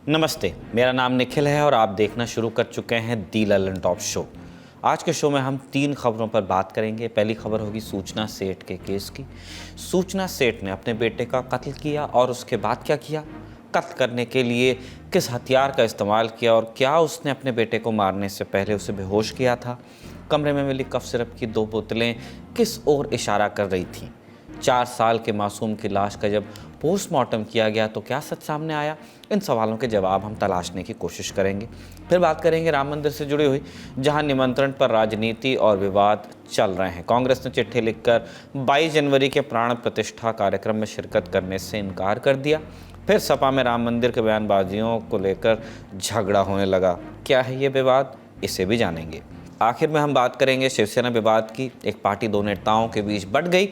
नमस्ते, मेरा नाम निखिल है और आप देखना शुरू कर चुके हैं दी ललन टॉप शो। आज के शो में हम 3 खबरों पर बात करेंगे। पहली खबर होगी सूचना सेठ के केस की। सूचना सेठ ने अपने बेटे का कत्ल किया और उसके बाद क्या किया? कत्ल करने के लिए किस हथियार का इस्तेमाल किया और क्या उसने अपने बेटे को मारने से पहले उसे बेहोश किया था? कमरे में मिली कफ सिरप की 2 बोतलें किस ओर इशारा कर रही थीं? 4 साल के मासूम की लाश का जब पोस्टमार्टम किया गया तो क्या सच सामने आया? इन सवालों के जवाब हम तलाशने की कोशिश करेंगे। फिर बात करेंगे राम मंदिर से जुड़ी हुई, जहां निमंत्रण पर राजनीति और विवाद चल रहे हैं। कांग्रेस ने चिट्ठी लिखकर 22 जनवरी के प्राण प्रतिष्ठा कार्यक्रम में शिरकत करने से इनकार कर दिया। फिर सपा में राम मंदिर के बयानबाजियों को लेकर झगड़ा होने लगा। क्या है ये विवाद? इसे भी जानेंगे। आखिर में हम बात करेंगे शिवसेना विवाद की। एक पार्टी 2 नेताओं के बीच बंट गई,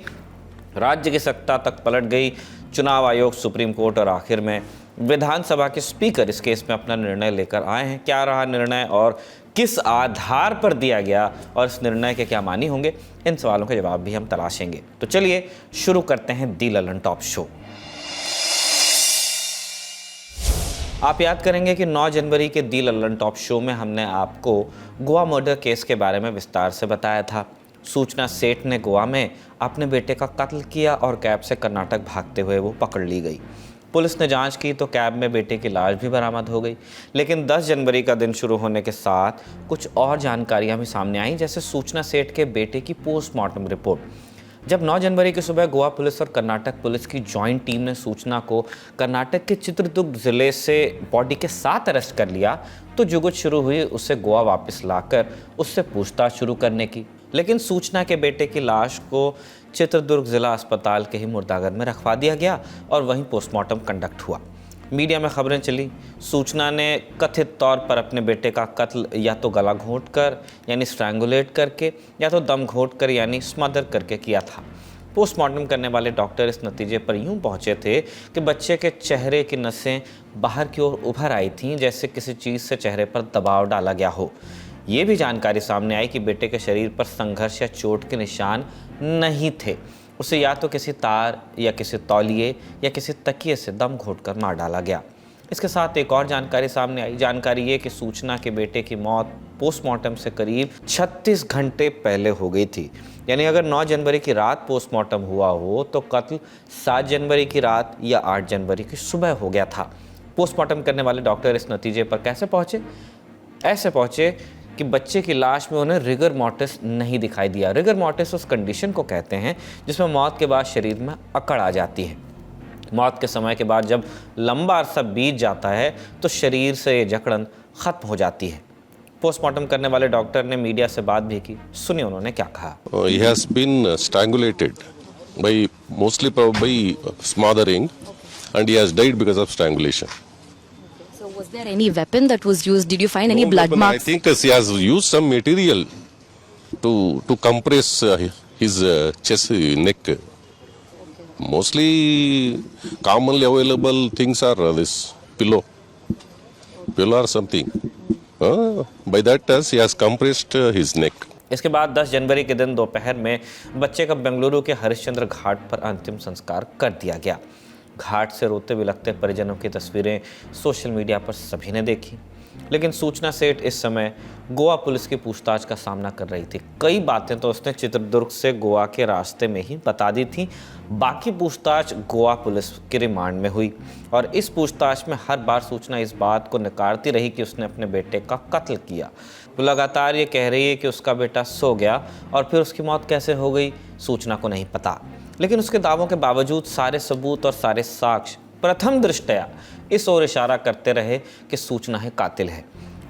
राज्य की सत्ता तक पलट गई, चुनाव आयोग, सुप्रीम कोर्ट और आखिर में विधानसभा के स्पीकर इस केस में अपना निर्णय लेकर आए हैं। क्या रहा निर्णय और किस आधार पर दिया गया और इस निर्णय के क्या मानी होंगे? इन सवालों के जवाब भी हम तलाशेंगे। तो चलिए शुरू करते हैं दी ललन टॉप शो। आप याद करेंगे कि 9 जनवरी के दी ललन टॉप शो में हमने आपको गोवा मर्डर केस के बारे में विस्तार से बताया था। सूचना सेठ ने गोवा में अपने बेटे का कत्ल किया और कैब से कर्नाटक भागते हुए वो पकड़ ली गई। पुलिस ने जांच की तो कैब में बेटे की लाश भी बरामद हो गई। लेकिन 10 जनवरी का दिन शुरू होने के साथ कुछ और जानकारियां भी सामने आईं, जैसे सूचना सेठ के बेटे की पोस्टमार्टम रिपोर्ट। जब 9 जनवरी की सुबह गोवा पुलिस और कर्नाटक पुलिस की जॉइंट टीम ने सूचना को कर्नाटक के चित्रदुर्ग जिले से बॉडी के साथ अरेस्ट कर लिया, तो जुगुत शुरू हुई उसे गोवा वापस लाकर उससे पूछताछ शुरू करने की। लेकिन सूचना के बेटे की लाश को चित्रदुर्ग जिला अस्पताल के ही मुर्दाघर में रखवा दिया गया और वहीं पोस्टमार्टम कंडक्ट हुआ। मीडिया में खबरें चली, सूचना ने कथित तौर पर अपने बेटे का कत्ल या तो गला घोंटकर यानी स्ट्रैंगुलेट करके या तो दम घोंटकर यानी स्मदर करके किया था। पोस्टमार्टम करने वाले डॉक्टर इस नतीजे पर यूं पहुंचे थे कि बच्चे के चेहरे की नसें बाहर की ओर उभर आई थीं, जैसे किसी चीज़ से चेहरे पर दबाव डाला गया हो। ये भी जानकारी सामने आई कि बेटे के शरीर पर संघर्ष या चोट के निशान नहीं थे। उसे या तो किसी तार या किसी तौलिए या किसी तकिए से दम घोंटकर मार डाला गया। इसके साथ एक और जानकारी सामने आई। जानकारी ये कि सूचना के बेटे की मौत पोस्टमार्टम से करीब 36 घंटे पहले हो गई थी। यानी अगर 9 जनवरी की रात पोस्टमार्टम हुआ हो तो कत्ल 7 जनवरी की रात या 8 जनवरी की सुबह हो गया था। पोस्टमार्टम करने वाले डॉक्टर इस नतीजे पर कैसे पहुँचे? ऐसे पहुँचे कि बच्चे की लाश में उन्हें रिगर मॉर्टिस नहीं दिखाई दिया। रिगर मॉर्टिस उस कंडीशन को कहते हैं जिसमें मौत के बाद शरीर में अकड़ आ जाती है। मौत के समय के बाद जब लंबा अरसा बीत जाता है तो शरीर से ये जकड़न खत्म हो जाती है। पोस्टमार्टम करने वाले डॉक्टर ने मीडिया से बात भी की। सुनिए उन्होंने क्या कहा। He has been strangulated by mostly by smothering and he has died because of strangulation. Was there any weapon that was used? Did you find any No blood weapon. marks? I think he has used some material to compress his chest, neck. Mostly commonly available things are this pillow or something. By that he has compressed his neck. इसके बाद 10 जनवरी के दिन दोपहर में बच्चे का बेंगलुरु के हरिश्चंद्र घाट पर अंतिम संस्कार कर दिया गया। घाट से रोते बिलखते परिजनों की तस्वीरें सोशल मीडिया पर सभी ने देखी। लेकिन सूचना सेठ इस समय गोवा पुलिस की पूछताछ का सामना कर रही थी। कई बातें तो उसने चित्रदुर्ग से गोवा के रास्ते में ही बता दी थी। बाकी पूछताछ गोवा पुलिस के रिमांड में हुई और इस पूछताछ में हर बार सूचना इस बात को नकारती रही कि उसने अपने बेटे का कत्ल किया। वो लगातार ये कह रही है कि उसका बेटा सो गया और फिर उसकी मौत कैसे हो गई सूचना को नहीं पता। लेकिन उसके दावों के बावजूद सारे सबूत और सारे साक्ष्य प्रथम दृष्टया इस ओर इशारा करते रहे कि सूचना ही कातिल है।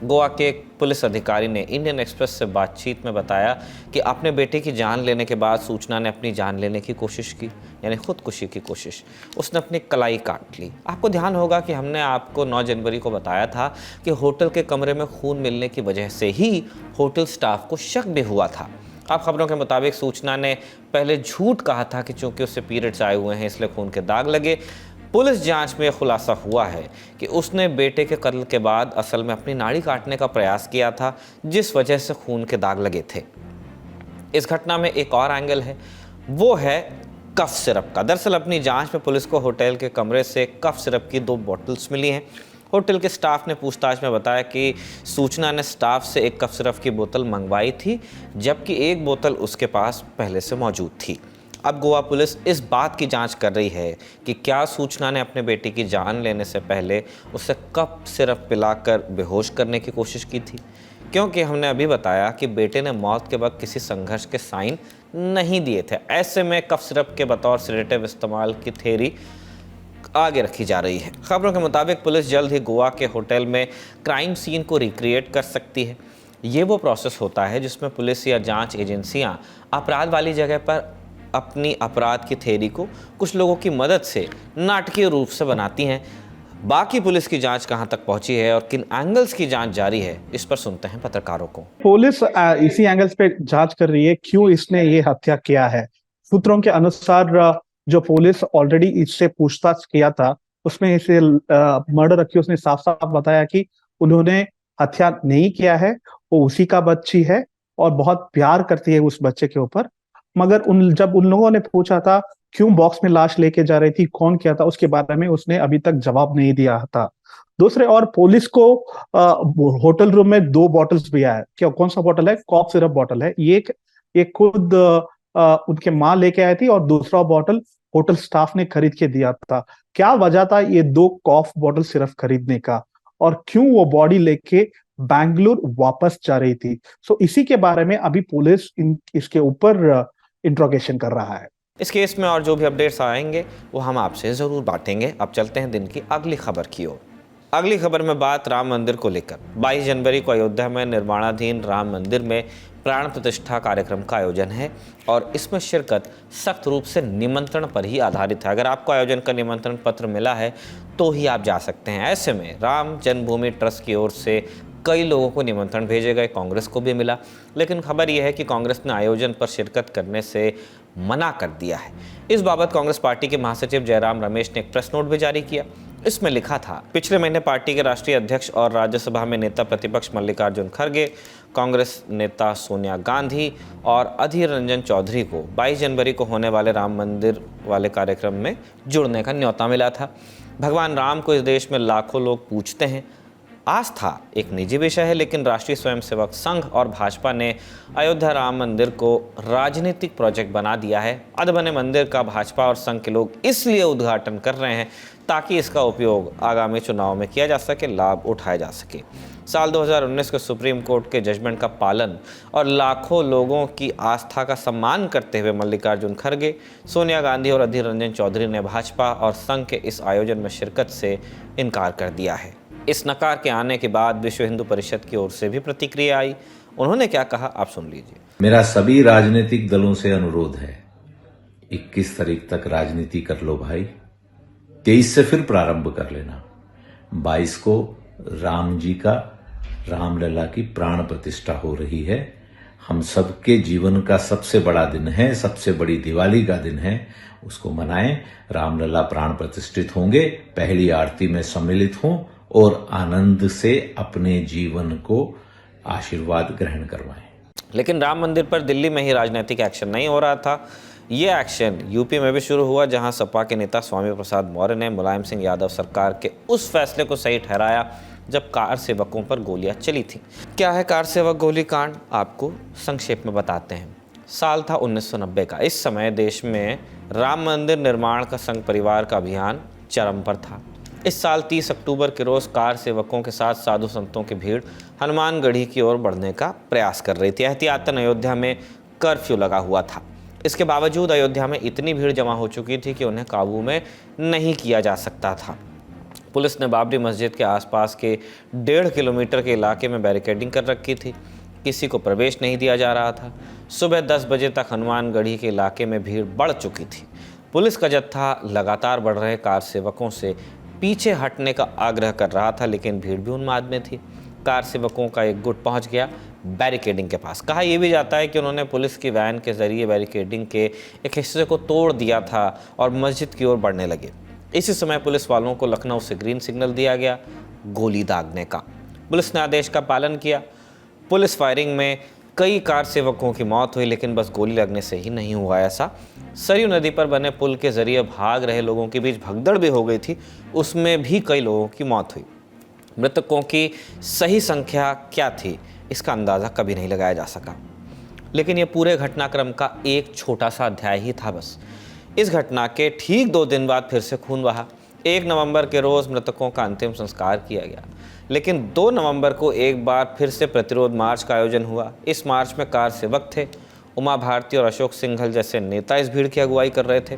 गोवा के एक पुलिस अधिकारी ने इंडियन एक्सप्रेस से बातचीत में बताया कि अपने बेटे की जान लेने के बाद सूचना ने अपनी जान लेने की कोशिश की, यानी खुदकुशी की कोशिश। उसने अपनी कलाई काट ली। आपको ध्यान होगा कि हमने आपको 9 जनवरी को बताया था कि होटल के कमरे में खून मिलने की वजह से ही होटल स्टाफ को शक भी हुआ था। अब खबरों के मुताबिक सूचना ने पहले झूठ कहा था कि चूंकि उससे पीरियड्स आए हुए हैं इसलिए खून के दाग लगे। पुलिस जांच में खुलासा हुआ है कि उसने बेटे के कत्ल के बाद असल में अपनी नाड़ी काटने का प्रयास किया था, जिस वजह से खून के दाग लगे थे। इस घटना में एक और एंगल है, वो है कफ सिरप का। दरअसल अपनी जांच में पुलिस को होटल के कमरे से कफ सिरप की 2 बॉटल्स मिली हैं। होटल के स्टाफ ने पूछताछ में बताया कि सूचना ने स्टाफ से एक कफ सिरप की बोतल मंगवाई थी, जबकि एक बोतल उसके पास पहले से मौजूद थी। अब गोवा पुलिस इस बात की जांच कर रही है कि क्या सूचना ने अपने बेटी की जान लेने से पहले उसे कफ सिरप पिलाकर बेहोश करने की कोशिश की थी, क्योंकि हमने अभी बताया कि बेटे ने मौत के वक्त किसी संघर्ष के साइन नहीं दिए थे। ऐसे में कफ सिरप के बतौर सेडेटिव इस्तेमाल की थ्योरी आगे रखी जा रही है। खबरों के मुताबिक पुलिस जल्द ही गोवा के होटल में क्राइम सीन को रिक्रिएट कर सकती है। ये वो प्रोसेस होता है जिसमें पुलिस या जांच एजेंसियां अपराध वाली जगह पर अपनी अपराध की थ्योरी को कुछ लोगों की मदद से नाटकीय रूप से बनाती हैं। बाकी पुलिस की जांच कहां तक पहुंची है और किन एंगल्स की जांच जारी है, इस पर सुनते हैं पत्रकारों को। पुलिस इसी एंगल्स पे जांच कर रही है क्यों इसने ये हत्या किया है। सूत्रों के अनुसार जो पुलिस ऑलरेडी इससे पूछताछ किया था उसमें इसे मर्डर रखी, उसने साफ साफ बताया कि उन्होंने हत्या नहीं किया है, वो उसी का बच्ची है और बहुत प्यार करती है उस बच्चे के ऊपर। मगर जब उन लोगों ने पूछा था क्यों बॉक्स में लाश लेके जा रही थी, कौन किया था, उसके बारे में उसने अभी तक जवाब नहीं दिया था। दूसरे और पुलिस को होटल रूम में 2 बॉटल्स भी आया। क्या कौन सा बॉटल है? कॉफ सिरप बॉटल है। ये खुद उनके माँ लेके आई थी और दूसरा बॉटल होटल स्टाफ ने खरीद के दिया था। क्या वजह था ये 2 कॉफ बॉटल सिर्फ खरीदने का, और क्यों वो बॉडी लेके बैंगलोर वापस जा रही थी? सो इसी के बारे में अभी पुलिस इसके ऊपर इंट्रोगेशन कर रहा है। इस केस में और जो भी अपडेट्स आएंगे वो हम आपसे ज़रूर बांटेंगे। अब चलते हैं दिन की अगली खबर की ओर। अगली खबर में बात राम मंदिर को लेकर। 22 जनवरी को अयोध्या में निर्माणाधीन राम मंदिर में प्राण प्रतिष्ठा कार्यक्रम का आयोजन है और इसमें शिरकत सख्त रूप से निमंत्रण पर ही आधारित है। अगर आपको आयोजन का निमंत्रण पत्र मिला है तो ही आप जा सकते हैं। ऐसे में राम जन्मभूमि ट्रस्ट की ओर से कई लोगों को निमंत्रण भेजे गए, कांग्रेस को भी मिला, लेकिन खबर यह है कि कांग्रेस ने आयोजन पर शिरकत करने से मना कर दिया है। इस बाबत कांग्रेस पार्टी के महासचिव जयराम रमेश ने एक प्रेस नोट भी जारी किया। इसमें लिखा था, पिछले महीने पार्टी के राष्ट्रीय अध्यक्ष और राज्यसभा में नेता प्रतिपक्ष मल्लिकार्जुन खड़गे, कांग्रेस नेता सोनिया गांधी और अधीर रंजन चौधरी को 22 जनवरी को होने वाले राम मंदिर वाले कार्यक्रम में जुड़ने का न्योता मिला था। भगवान राम को इस देश में लाखों लोग पूजते हैं। आस्था एक निजी विषय है, लेकिन राष्ट्रीय स्वयंसेवक संघ और भाजपा ने अयोध्या राम मंदिर को राजनीतिक प्रोजेक्ट बना दिया है। अधबने मंदिर का भाजपा और संघ के लोग इसलिए उद्घाटन कर रहे हैं ताकि इसका उपयोग आगामी चुनाव में किया जा सके, लाभ उठाया जा सके। साल 2019 के सुप्रीम कोर्ट के जजमेंट का पालन और लाखों लोगों की आस्था का सम्मान करते हुए मल्लिकार्जुन खड़गे, सोनिया गांधी और अधीर रंजन चौधरी ने भाजपा और संघ के इस आयोजन में शिरकत से इनकार कर दिया है। इस नकार के आने के बाद विश्व हिंदू परिषद की ओर से भी प्रतिक्रिया आई। उन्होंने क्या कहा, आप सुन लीजिए। मेरा सभी राजनीतिक दलों से अनुरोध है, 21 तारीख तक राजनीति कर लो भाई, 23 से फिर प्रारंभ कर लेना। 22 को राम जी का, रामलला की प्राण प्रतिष्ठा हो रही है। हम सबके जीवन का सबसे बड़ा दिन है, सबसे बड़ी दिवाली का दिन है, उसको मनाएं। रामलला प्राण प्रतिष्ठित होंगे, पहली आरती में सम्मिलित हों और आनंद से अपने जीवन को आशीर्वाद ग्रहण करवाएं। लेकिन राम मंदिर पर दिल्ली में ही राजनीतिक एक्शन नहीं हो रहा था। ये एक्शन यूपी में भी शुरू हुआ, जहां सपा के नेता स्वामी प्रसाद मौर्य ने मुलायम सिंह यादव सरकार के उस फैसले को सही ठहराया जब कार सेवकों पर गोलियां चली थी। क्या है कार सेवक गोली कांड, आपको संक्षेप में बताते हैं। साल था 1990 का। इस समय देश में राम मंदिर निर्माण का संघ परिवार का अभियान चरम पर था। इस साल 30 अक्टूबर के रोज़ कार सेवकों के साथ साधु संतों की भीड़ हनुमानगढ़ी की ओर बढ़ने का प्रयास कर रही थी। एहतियातन अयोध्या में कर्फ्यू लगा हुआ था। इसके बावजूद अयोध्या में इतनी भीड़ जमा हो चुकी थी कि उन्हें काबू में नहीं किया जा सकता था। पुलिस ने बाबरी मस्जिद के आसपास के 1.5 किलोमीटर के इलाके में बैरिकेडिंग कर रखी थी। किसी को प्रवेश नहीं दिया जा रहा था। सुबह 10 बजे तक हनुमानगढ़ी के इलाके में भीड़ बढ़ चुकी थी। पुलिस का जत्था लगातार बढ़ रहे कार सेवकों से पीछे हटने का आग्रह कर रहा था, लेकिन भीड़ भी उन्माद में थी। कार सेवकों का एक गुट पहुंच गया बैरिकेडिंग के पास। कहा यह भी जाता है कि उन्होंने पुलिस की वैन के जरिए बैरिकेडिंग के एक हिस्से को तोड़ दिया था और मस्जिद की ओर बढ़ने लगे। इसी समय पुलिस वालों को लखनऊ से ग्रीन सिग्नल दिया गया गोली दागने का। पुलिस ने आदेश का पालन किया। पुलिस फायरिंग में कई कार सेवकों की मौत हुई, लेकिन बस गोली लगने से ही नहीं हुआ ऐसा। सरयू नदी पर बने पुल के जरिए भाग रहे लोगों के बीच भगदड़ भी हो गई थी, उसमें भी कई लोगों की मौत हुई। मृतकों की सही संख्या क्या थी इसका अंदाज़ा कभी नहीं लगाया जा सका, लेकिन ये पूरे घटनाक्रम का एक छोटा सा अध्याय ही था बस। इस घटना के ठीक 2 दिन बाद फिर से खून बहा। 1 नवंबर के रोज़ मृतकों का अंतिम संस्कार किया गया, लेकिन 2 नवंबर को एक बार फिर से प्रतिरोध मार्च का आयोजन हुआ। इस मार्च में कार सेवक थे। उमा भारती और अशोक सिंघल जैसे नेता इस भीड़ की अगुवाई कर रहे थे।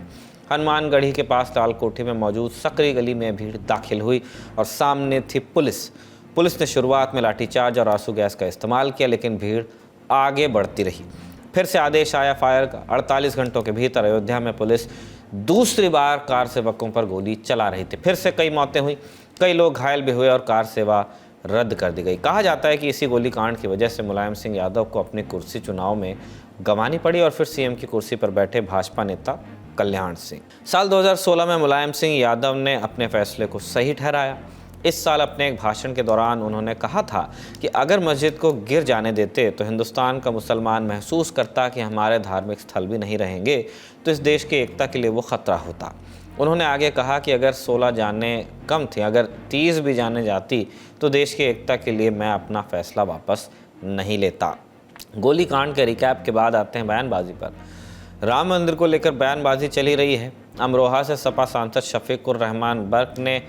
हनुमानगढ़ी के पास लाल कोठी में मौजूद सकरी गली में भीड़ दाखिल हुई और सामने थी पुलिस। पुलिस ने शुरुआत में लाठीचार्ज और आंसू गैस का इस्तेमाल किया, लेकिन भीड़ आगे बढ़ती रही। फिर से आदेश आया फायर का। 48 घंटों के भीतर अयोध्या में पुलिस दूसरी बार कार सेवकों पर गोली चला रही थी। फिर से कई मौतें हुई, कई लोग घायल भी हुए और कार सेवा रद्द कर दी गई। कहा जाता है कि इसी गोलीकांड की वजह से मुलायम सिंह यादव को अपनी कुर्सी चुनाव में गंवानी पड़ी और फिर सीएम की कुर्सी पर बैठे भाजपा नेता कल्याण सिंह। साल 2016 में मुलायम सिंह यादव ने अपने फैसले को सही ठहराया। इस साल अपने एक भाषण के दौरान उन्होंने कहा था कि अगर मस्जिद को गिर जाने देते तो हिंदुस्तान का मुसलमान महसूस करता कि हमारे धार्मिक स्थल भी नहीं रहेंगे, तो इस देश की एकता के लिए वो खतरा होता। उन्होंने आगे कहा कि अगर 16 जानें कम थी, अगर 30 भी जाने जाती तो देश की एकता के लिए मैं अपना फैसला वापस नहीं लेता। गोलीकांड के रिकैप के बाद आते हैं बयानबाजी पर। राम मंदिर को लेकर बयानबाजी चली रही है। अमरोहा से सपा सांसद शफीकुर रहमान बर्क ने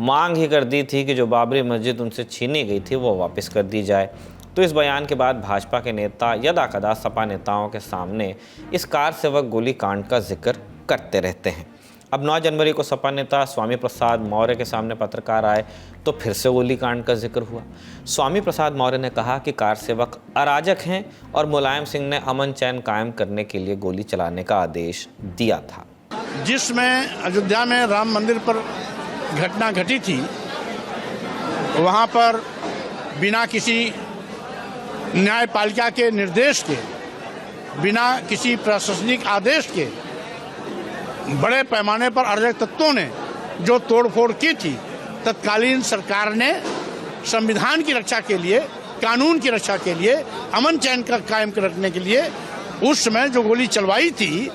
मांग ही कर दी थी कि जो बाबरी मस्जिद उनसे छीनी गई थी वो वापस कर दी जाए। तो इस बयान के बाद भाजपा के नेता यदाकदा सपा नेताओं के सामने इस कार सेवक गोलीकांड का जिक्र करते रहते हैं। अब 9 जनवरी को सपा नेता स्वामी प्रसाद मौर्य के सामने पत्रकार आए तो फिर से गोलीकांड का जिक्र हुआ। स्वामी प्रसाद मौर्य ने कहा कि कार सेवक अराजक हैं और मुलायम सिंह ने अमन चैन कायम करने के लिए गोली चलाने का आदेश दिया था। जिसमें अयोध्या में राम मंदिर पर घटना घटी थी, वहाँ पर बिना किसी न्यायपालिका के निर्देश के, बिना किसी प्रशासनिक आदेश के बड़े पैमाने पर अराजक तत्वों ने जो तोड़फोड़ की थी, तत्कालीन सरकार ने संविधान की रक्षा के लिए, कानून की रक्षा के लिए, अमन चैन का कायम रखने के लिए उस समय जो गोली चलवाई थी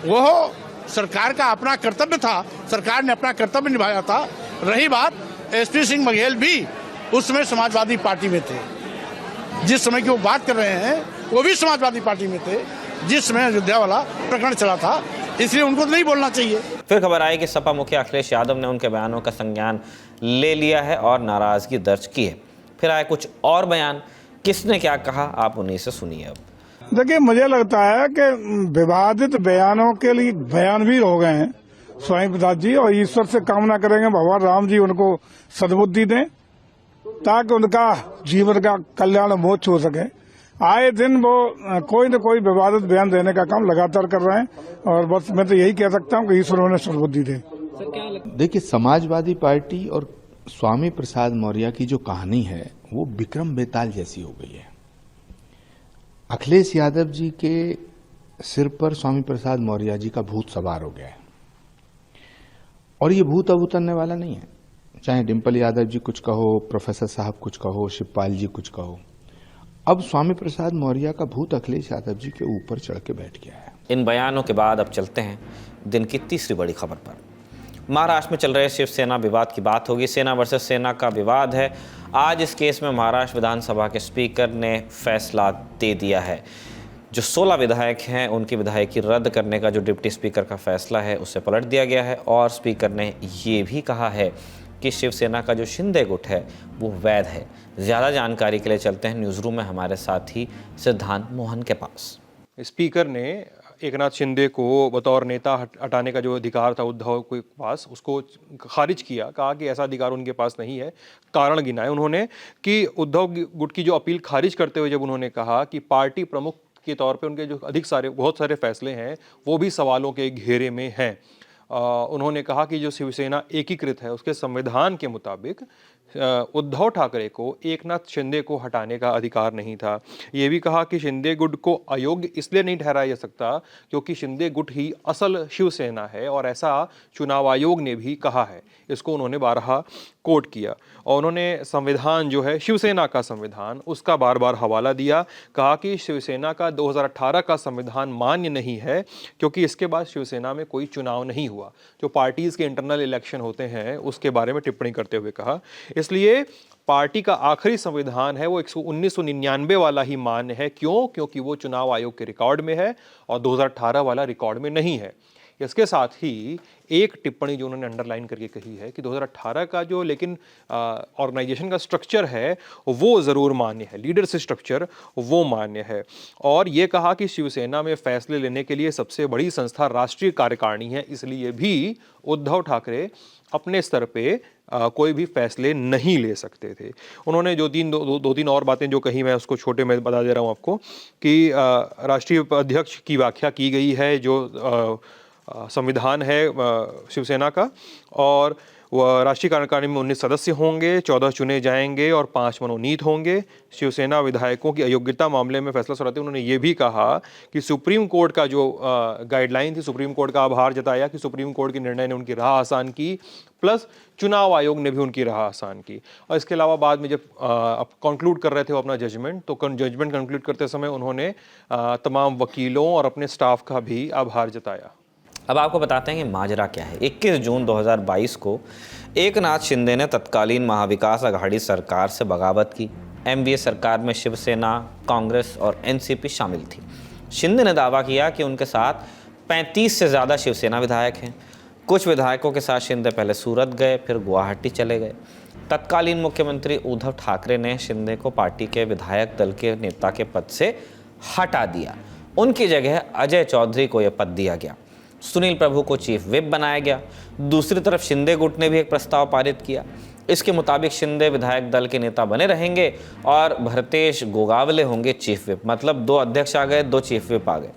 वह सरकार का अपना कर्तव्य था। सरकार ने अपना कर्तव्य निभाया था। रही बात एसपी सिंह बघेल भी उस समय समाजवादी पार्टी में थे। जिस समय की वो बात कर रहे हैं वो भी समाजवादी पार्टी में थे जिस समय अयोध्या वाला प्रकरण चला था, इसलिए उनको तो नहीं बोलना चाहिए। फिर खबर आई कि सपा मुखिया अखिलेश यादव ने उनके बयानों का संज्ञान ले लिया है और नाराजगी दर्ज की है। फिर आए कुछ और बयान, किसने क्या कहा आप उन्हीं से सुनिए। अब देखिए, मुझे लगता है कि विवादित बयानों के लिए बयान भी हो गए हैं स्वामी प्रसाद जी, और ईश्वर से कामना करेंगे भगवान राम जी उनको सद्बुद्धि दें ताकि उनका जीवन का कल्याण मोक्ष हो सके। आए दिन वो कोई न कोई विवादित बयान देने का काम लगातार कर रहे हैं, और बस मैं तो यही कह सकता हूं कि ईश्वर उन्हें सद्बुद्धि दे। देखिए, समाजवादी पार्टी और स्वामी प्रसाद मौर्य की जो कहानी है वो विक्रम बेताल जैसी हो गई है। अखिलेश यादव जी के सिर पर स्वामी प्रसाद मौर्य जी का भूत सवार हो गया है, और ये भूत अब उतरने वाला नहीं है। चाहे डिम्पल यादव जी कुछ कहो, प्रोफेसर साहब कुछ कहो, शिवपाल जी कुछ कहो, अब स्वामी प्रसाद मौर्य का भूत अखिलेश यादव जी के ऊपर चढ़ के बैठ गया है। इन बयानों के बाद अब चलते हैं दिन की तीसरी बड़ी खबर पर। महाराष्ट्र में चल रहे शिवसेना विवाद की बात होगी। सेना वर्सेस सेना का विवाद है। आज इस केस में महाराष्ट्र विधानसभा के स्पीकर ने फैसला दे दिया है। जो 16 विधायक हैं उनकी विधायकी रद्द करने का जो डिप्टी स्पीकर का फैसला है उसे पलट दिया गया है, और स्पीकर ने ये भी कहा है कि शिवसेना का जो शिंदे गुट है वो वैध है। ज़्यादा जानकारी के लिए चलते हैं न्यूज़ रूम में हमारे साथी सिद्धांत मोहन के पास। स्पीकर ने एकनाथ शिंदे को बतौर नेता हटाने का जो अधिकार था उद्धव के पास, उसको खारिज किया। कहा कि ऐसा अधिकार उनके पास नहीं है। कारण गिनाए उन्होंने कि उद्धव गुट की जो अपील खारिज करते हुए जब उन्होंने कहा कि पार्टी प्रमुख के तौर पे उनके जो बहुत सारे फैसले हैं वो भी सवालों के घेरे में हैं। उन्होंने कहा कि जो शिवसेना एकीकृत है उसके संविधान के मुताबिक उद्धव ठाकरे को एकनाथ शिंदे को हटाने का अधिकार नहीं था। ये भी कहा कि शिंदे गुट को अयोग्य इसलिए नहीं ठहराया जा सकता क्योंकि शिंदे गुट ही असल शिवसेना है, और ऐसा चुनाव आयोग ने भी कहा है। इसको उन्होंने बारहा कोट किया, और उन्होंने संविधान जो है शिवसेना का संविधान उसका बार बार हवाला दिया। कहा कि शिवसेना का 2018 का संविधान मान्य नहीं है क्योंकि इसके बाद शिवसेना में कोई चुनाव नहीं हुआ। जो पार्टीज़ के इंटरनल इलेक्शन होते हैं उसके बारे में टिप्पणी करते हुए कहा। इसलिए पार्टी का आखिरी संविधान है वो 1999 वाला ही मान्य है। क्यों? क्योंकि वो चुनाव आयोग के रिकॉर्ड में है और 2018 वाला रिकॉर्ड में नहीं है। इसके साथ ही एक टिप्पणी जो उन्होंने अंडरलाइन करके कही है कि 2018 का जो लेकिन ऑर्गेनाइजेशन का स्ट्रक्चर है वो ज़रूर मान्य है, लीडरशिप स्ट्रक्चर वो मान्य है। और ये कहा कि शिवसेना में फैसले लेने के लिए सबसे बड़ी संस्था राष्ट्रीय कार्यकारिणी है, इसलिए भी उद्धव ठाकरे अपने स्तर पे कोई भी फैसले नहीं ले सकते थे। उन्होंने जो दो तीन और बातें जो कही, मैं उसको छोटे में बता दे रहा हूँ आपको कि राष्ट्रीय अध्यक्ष की व्याख्या की गई है जो संविधान है शिवसेना का, और वह राष्ट्रीय कार्यकारिणी में 19 सदस्य होंगे, 14 चुने जाएंगे और 5 मनोनीत होंगे। शिवसेना विधायकों की अयोग्यता मामले में फैसला सुनाते उन्होंने ये भी कहा कि सुप्रीम कोर्ट का जो गाइडलाइन थी, सुप्रीम कोर्ट का आभार जताया कि सुप्रीम कोर्ट के निर्णय ने उनकी राह आसान की, प्लस चुनाव आयोग ने भी उनकी राह आसान की। और इसके अलावा बाद में जब कंक्लूड कर रहे थे वो अपना जजमेंट, तो जजमेंट कंक्लूड करते समय उन्होंने तमाम वकीलों और अपने स्टाफ का भी आभार जताया। अब आपको बताते हैं कि माजरा क्या है। 21 जून 2022 को एकनाथ शिंदे ने तत्कालीन महाविकास अघाड़ी सरकार से बगावत की। एमवीए सरकार में शिवसेना, कांग्रेस और एनसीपी शामिल थी। शिंदे ने दावा किया कि उनके साथ 35 से ज़्यादा शिवसेना विधायक हैं। कुछ विधायकों के साथ शिंदे पहले सूरत गए, फिर गुवाहाटी चले गए। तत्कालीन मुख्यमंत्री उद्धव ठाकरे ने शिंदे को पार्टी के विधायक दल के नेता के पद से हटा दिया। उनकी जगह अजय चौधरी को यह पद दिया गया। सुनील प्रभु को चीफ विप बनाया गया। दूसरी तरफ शिंदे गुट ने भी एक प्रस्ताव पारित किया। इसके मुताबिक शिंदे विधायक दल के नेता बने रहेंगे और भरतेश गोगावले होंगे चीफ विप। मतलब 2 अध्यक्ष आ गए, 2 चीफ विप आ गए।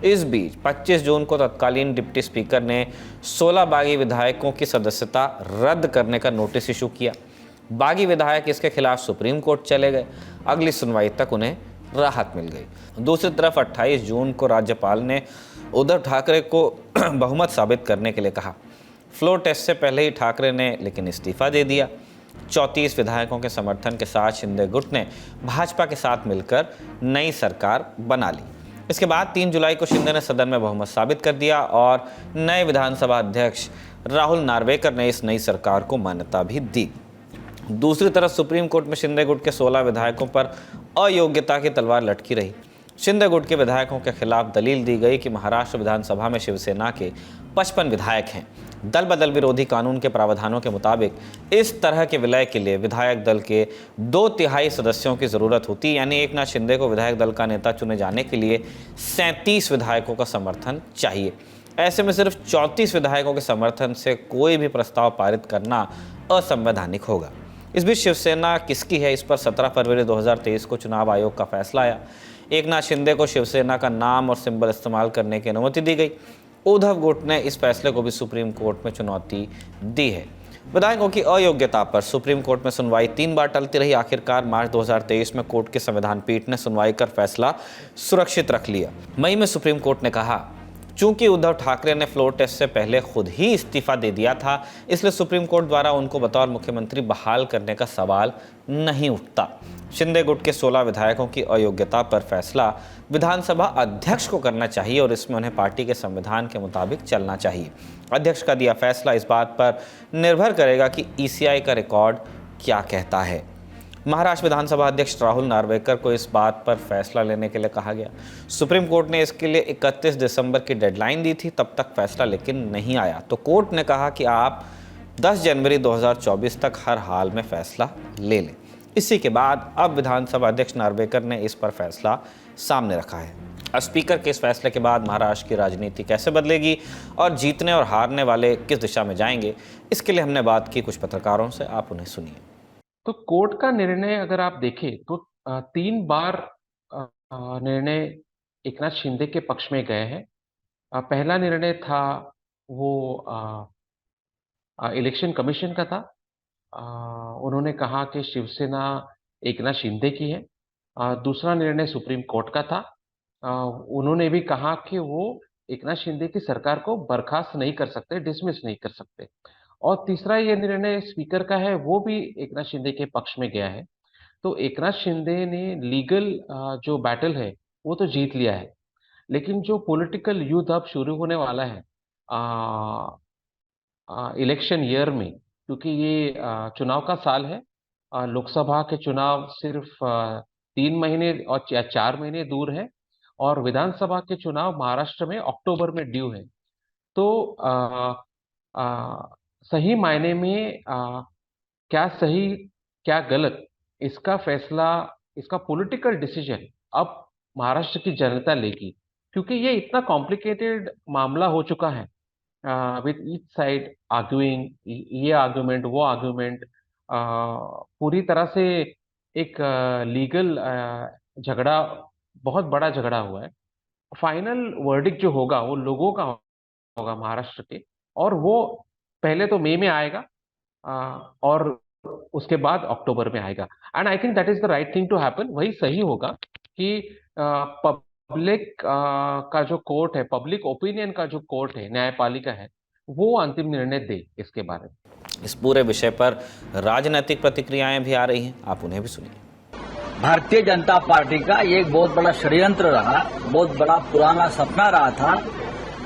इस बीच 25 जून को तत्कालीन डिप्टी स्पीकर ने 16 बागी विधायकों की सदस्यता रद्द करने का नोटिस इशू किया। बागी विधायक इसके खिलाफ सुप्रीम कोर्ट चले गए। अगली सुनवाई तक उन्हें राहत मिल गई। दूसरी तरफ 28 जून को राज्यपाल ने उद्धव ठाकरे को बहुमत साबित करने के लिए कहा। फ्लोर टेस्ट से पहले ही ठाकरे ने लेकिन इस्तीफा दे दिया। 34 विधायकों के समर्थन के साथ शिंदे गुट ने भाजपा के साथ मिलकर नई सरकार बना ली। इसके बाद 3 जुलाई को शिंदे ने सदन में बहुमत साबित कर दिया और नए विधानसभा अध्यक्ष राहुल नार्वेकर ने इस नई सरकार को मान्यता भी दी। दूसरी तरफ सुप्रीम कोर्ट में शिंदे गुट के 16 विधायकों पर अयोग्यता की तलवार लटकी रही। शिंदे गुट के विधायकों के खिलाफ दलील दी गई कि महाराष्ट्र विधानसभा में शिवसेना के 55 विधायक हैं। दल बदल विरोधी कानून के प्रावधानों के मुताबिक इस तरह के विलय के लिए विधायक दल के 2/3 सदस्यों की जरूरत होती, यानी एकनाथ शिंदे को विधायक दल का नेता चुने जाने के लिए 37 विधायकों का समर्थन चाहिए। ऐसे में सिर्फ 34 विधायकों के समर्थन से कोई भी प्रस्ताव पारित करना असंवैधानिक होगा। इस बीच शिवसेना किसकी है, इस पर 17 फरवरी 2023 को चुनाव आयोग का फैसला आया। एकनाथ शिंदे को शिवसेना का नाम और सिंबल इस्तेमाल करने की अनुमति दी गई। उद्धव गुट ने इस फैसले को भी सुप्रीम कोर्ट में चुनौती दी है। विधायकों की अयोग्यता पर सुप्रीम कोर्ट में सुनवाई 3 बार टलती रही। आखिरकार मार्च 2023 में कोर्ट की संविधान पीठ ने सुनवाई कर फैसला सुरक्षित रख लिया। मई में सुप्रीम कोर्ट ने कहा, चूंकि उद्धव ठाकरे ने फ्लोर टेस्ट से पहले खुद ही इस्तीफा दे दिया था, इसलिए सुप्रीम कोर्ट द्वारा उनको बतौर मुख्यमंत्री बहाल करने का सवाल नहीं उठता। शिंदे गुट के 16 विधायकों की अयोग्यता पर फैसला विधानसभा अध्यक्ष को करना चाहिए और इसमें उन्हें पार्टी के संविधान के मुताबिक चलना चाहिए। अध्यक्ष का दिया फैसला इस बात पर निर्भर करेगा कि ईसीआई का रिकॉर्ड क्या कहता है। महाराष्ट्र विधानसभा अध्यक्ष राहुल नार्वेकर को इस बात पर फैसला लेने के लिए कहा गया। सुप्रीम कोर्ट ने इसके लिए 31 दिसंबर की डेडलाइन दी थी, तब तक फैसला लेकिन नहीं आया। तो कोर्ट ने कहा कि आप 10 जनवरी 2024 तक हर हाल में फैसला ले लें। इसी के बाद अब विधानसभा अध्यक्ष नार्वेकर ने इस पर फैसला सामने रखा है। अब स्पीकर के इस फैसले के बाद महाराष्ट्र की राजनीति कैसे बदलेगी और जीतने और हारने वाले किस दिशा में जाएंगे, इसके लिए हमने बात की कुछ पत्रकारों से, आप उन्हें सुनिए। तो कोर्ट का निर्णय अगर आप देखें तो 3 बार निर्णय एकनाथ शिंदे के पक्ष में गए हैं। पहला निर्णय था वो इलेक्शन कमीशन का था। उन्होंने कहा कि शिवसेना एकनाथ शिंदे की है। दूसरा निर्णय सुप्रीम कोर्ट का था। उन्होंने भी कहा कि वो एकनाथ शिंदे की सरकार को बर्खास्त नहीं कर सकते, डिसमिस नहीं कर सकते। और तीसरा ये निर्णय स्पीकर का है, वो भी एकनाथ शिंदे के पक्ष में गया है। तो एकनाथ शिंदे ने लीगल जो बैटल है वो तो जीत लिया है, लेकिन जो पॉलिटिकल युद्ध अब शुरू होने वाला है इलेक्शन ईयर में, क्योंकि ये चुनाव का साल है लोकसभा के चुनाव सिर्फ 3 महीने और 4 महीने दूर है और विधानसभा के चुनाव महाराष्ट्र में अक्टूबर में ड्यू है। तो सही मायने में क्या सही क्या गलत, इसका फैसला, इसका पॉलिटिकल डिसीजन अब महाराष्ट्र की जनता लेगी, क्योंकि ये इतना कॉम्प्लिकेटेड मामला हो चुका है विद ईच साइड आर्ग्यूइंग, ये आर्गुमेंट वो आर्गुमेंट, पूरी तरह से एक लीगल झगड़ा, बहुत बड़ा झगड़ा हुआ है। फाइनल वर्डिक्ट जो होगा वो लोगों का होगा महाराष्ट्र के, और वो पहले तो मई में आएगा और उसके बाद अक्टूबर में आएगा। And I think that is the right thing to happen. वही सही होगा कि पब्लिक का जो कोर्ट है, पब्लिक ओपिनियन का जो कोर्ट है, न्यायपालिका है, वो अंतिम निर्णय दे इसके बारे में। इस पूरे विषय पर राजनीतिक प्रतिक्रियाएं भी आ रही हैं, आप उन्हें भी सुनिए। भारतीय जनता पार्टी का ये एक बहुत बड़ा षड्यंत्र रहा, बहुत बड़ा पुराना सपना रहा था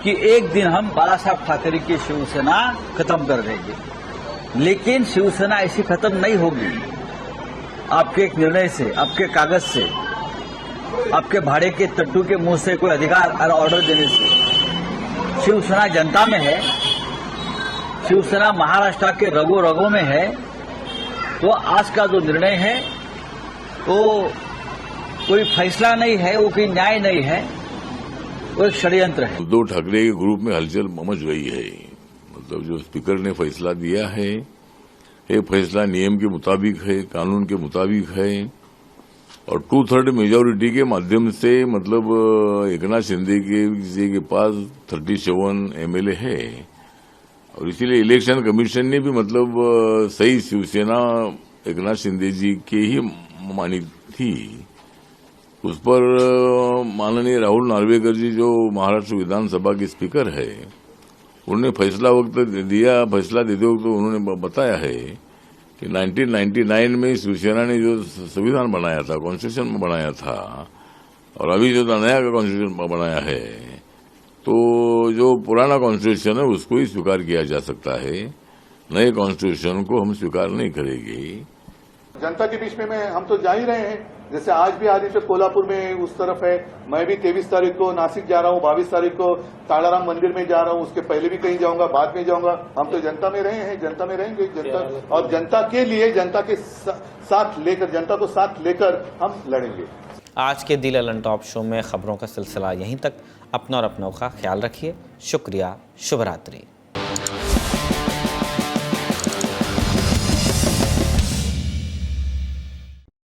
कि एक दिन हम बाला साहब ठाकरे की शिवसेना खत्म कर देंगे, लेकिन शिवसेना ऐसी खत्म नहीं होगी। आपके एक निर्णय से, आपके कागज से, आपके भाड़े के टट्टू के मुंह से कोई अधिकार और ऑर्डर देने से शिवसेना जनता में है, शिवसेना महाराष्ट्र के रगों रगों में है। तो आज का जो निर्णय है वो कोई फैसला नहीं है, वो कोई न्याय नहीं है, वो एक षड्यंत्र है। उद्धव ठाकरे के ग्रुप में हलचल मच गई है। मतलब जो स्पीकर ने फैसला दिया है, ये फैसला नियम के मुताबिक है, कानून के मुताबिक है, और 2/3 मेजोरिटी के माध्यम से मतलब एकनाथ शिंदे के पास 37 एमएलए है, और इसीलिए इलेक्शन कमीशन ने भी मतलब सही शिवसेना एकनाथ शिंदे जी के ही मानी थी। उस पर माननीय राहुल नार्वेकर जी जो महाराष्ट्र विधानसभा के स्पीकर है, उन्होंने फैसला देते वक्त उन्होंने बताया है कि 1999 में शिवसेना ने जो संविधान बनाया था, कॉन्स्टिट्यूशन बनाया था, और अभी जो नया कॉन्स्टिट्यूशन बनाया है, तो जो पुराना कॉन्स्टिट्यूशन है उसको ही स्वीकार किया जा सकता है, नए कॉन्स्टिट्यूशन को हम स्वीकार नहीं करेंगे। जनता के बीच में हम तो जा ही रहे हैं, जैसे आज भी आदित्य कोल्हापुर में उस तरफ है, मैं भी 23 तारीख को नासिक जा रहा हूँ, 22 तारीख को तालाराम मंदिर में जा रहा हूँ, उसके पहले भी कहीं जाऊंगा, बाद में जाऊंगा। हम तो जनता में रहे हैं, जनता में रहेंगे, जनता और जनता के लिए, जनता के साथ लेकर, जनता को साथ लेकर हम लड़ेंगे। आज के दी ललन टॉप शो में खबरों का सिलसिला यहीं तक। अपना और अपनों का ख्याल रखिए। शुक्रिया। शुभ रात्रि।